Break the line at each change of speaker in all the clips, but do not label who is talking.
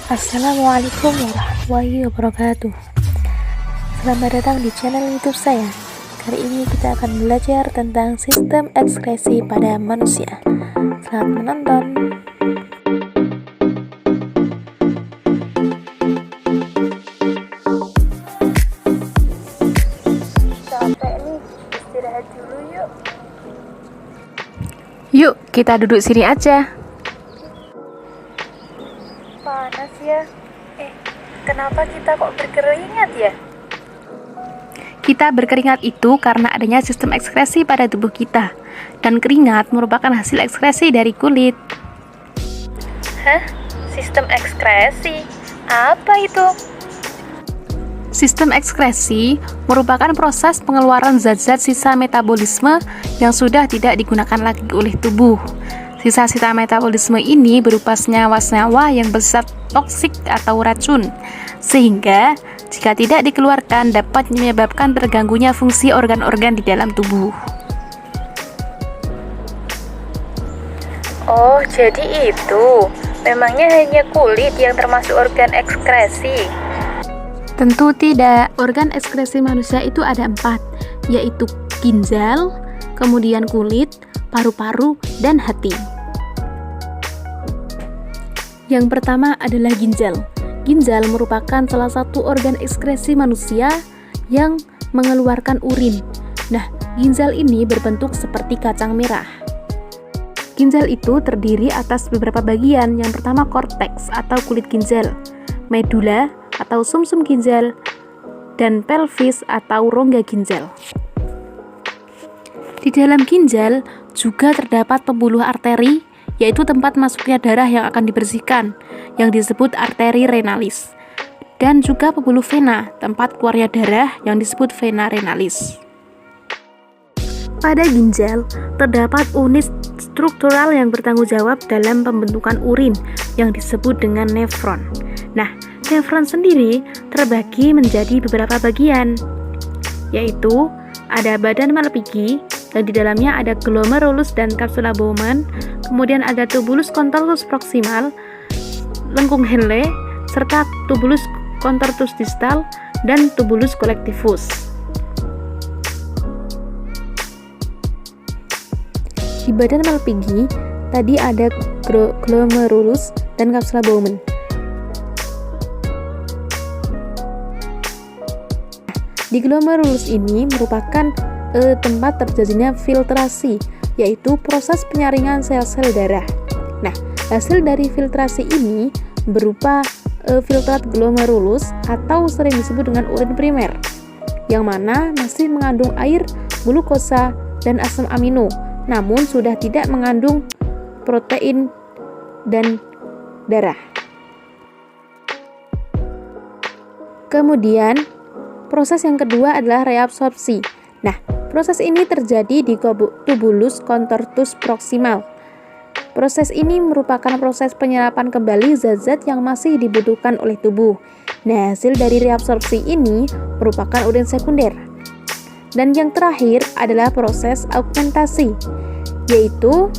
Assalamualaikum warahmatullahi wabarakatuh. Selamat datang di channel YouTube saya. Kali ini kita akan belajar tentang sistem ekskresi pada manusia. Selamat menonton. Capek nih, istirahat dulu yuk.
Yuk, kita duduk sini aja.
Panas ya. Kenapa kita kok berkeringat ya?
Kita berkeringat itu karena adanya sistem ekskresi pada tubuh kita. Dan keringat merupakan hasil ekskresi dari kulit.
Hah? Sistem ekskresi? Apa itu?
Sistem ekskresi merupakan proses pengeluaran zat-zat sisa metabolisme yang sudah tidak digunakan lagi oleh tubuh. Sisa-sisa metabolisme ini berupa senyawa-senyawa yang bersifat toksik atau racun, sehingga jika tidak dikeluarkan dapat menyebabkan terganggunya fungsi organ-organ di dalam tubuh.
Oh, jadi itu. Memangnya hanya kulit yang termasuk organ ekskresi?
Tentu tidak. Organ ekskresi manusia itu ada 4, yaitu ginjal, kemudian kulit, paru-paru, dan hati. Yang pertama adalah ginjal. Ginjal merupakan salah satu organ ekskresi manusia yang mengeluarkan urin. Nah, ginjal ini berbentuk seperti kacang merah. Ginjal itu terdiri atas beberapa bagian. Yang pertama korteks atau kulit ginjal, medula atau sumsum ginjal, dan pelvis atau rongga ginjal. Di dalam ginjal juga terdapat pembuluh arteri, yaitu tempat masuknya darah yang akan dibersihkan, yang disebut arteri renalis, dan juga pembuluh vena, tempat keluarnya darah yang disebut vena renalis. Pada ginjal terdapat unit struktural yang bertanggung jawab dalam pembentukan urin yang disebut dengan nefron. Nah, nefron sendiri terbagi menjadi beberapa bagian, yaitu ada badan Malpighi, dan di dalamnya ada glomerulus dan kapsula Bowman, kemudian ada tubulus contortus proximal, lengkung Henle, serta tubulus contortus distal, dan tubulus collectivus. Di badan Malpighi, tadi ada glomerulus dan kapsula Bowman. Di glomerulus ini merupakan tempat terjadinya filtrasi, yaitu proses penyaringan sel-sel darah. Nah, hasil dari filtrasi ini berupa filtrat glomerulus atau sering disebut dengan urin primer, yang mana masih mengandung air, glukosa, dan asam amino, namun sudah tidak mengandung protein dan darah. Kemudian, proses yang kedua adalah reabsorpsi. Nah, proses ini terjadi di tubulus contortus proximal. Proses ini merupakan proses penyerapan kembali zat-zat yang masih dibutuhkan oleh tubuh. Nah, hasil dari reabsorpsi ini merupakan urin sekunder. Dan yang terakhir adalah proses augmentasi, yaitu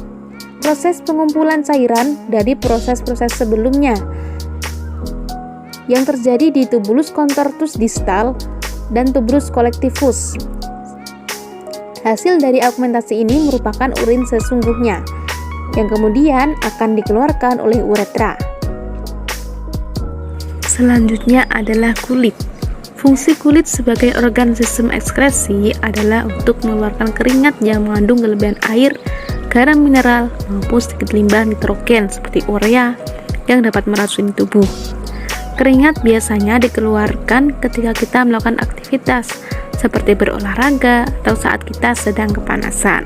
proses pengumpulan cairan dari proses-proses sebelumnya yang terjadi di tubulus contortus distal dan tubulus collectivus. Hasil dari augmentasi ini merupakan urin sesungguhnya, yang kemudian akan dikeluarkan oleh uretra. Selanjutnya adalah kulit. Fungsi kulit sebagai organ sistem ekskresi adalah untuk mengeluarkan keringat yang mengandung kelebihan air, garam mineral, maupun sedikit limbah nitrogen seperti urea yang dapat meracuni tubuh. Keringat biasanya dikeluarkan ketika kita melakukan aktivitas seperti berolahraga atau saat kita sedang kepanasan.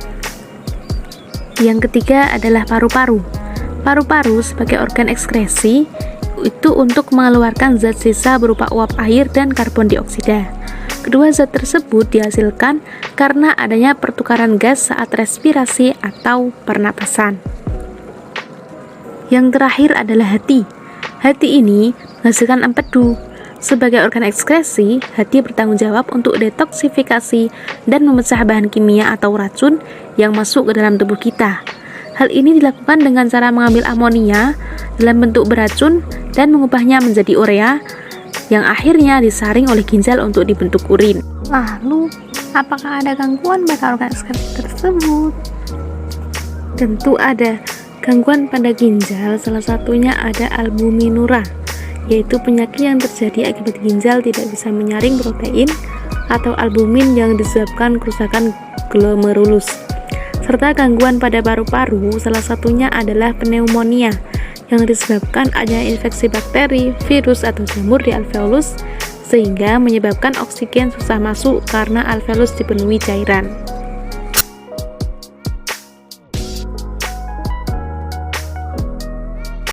Yang ketiga adalah paru-paru. Paru-paru sebagai organ ekskresi itu untuk mengeluarkan zat sisa berupa uap air dan karbon dioksida. Kedua zat tersebut dihasilkan karena adanya pertukaran gas saat respirasi atau pernapasan. Yang terakhir adalah hati. Hati ini menghasilkan empedu. Sebagai organ ekskresi, hati bertanggung jawab untuk detoksifikasi dan memecah bahan kimia atau racun yang masuk ke dalam tubuh kita. Hal ini dilakukan dengan cara mengambil amonia dalam bentuk beracun dan mengubahnya menjadi urea yang akhirnya disaring oleh ginjal untuk dibentuk urin.
Lalu, apakah ada gangguan pada organ tersebut?
Tentu ada gangguan pada ginjal, salah satunya ada albuminura, yaitu penyakit yang terjadi akibat ginjal tidak bisa menyaring protein atau albumin yang disebabkan kerusakan glomerulus. Serta gangguan pada paru-paru, salah satunya adalah pneumonia yang disebabkan adanya infeksi bakteri, virus, atau jamur di alveolus sehingga menyebabkan oksigen susah masuk karena alveolus dipenuhi cairan.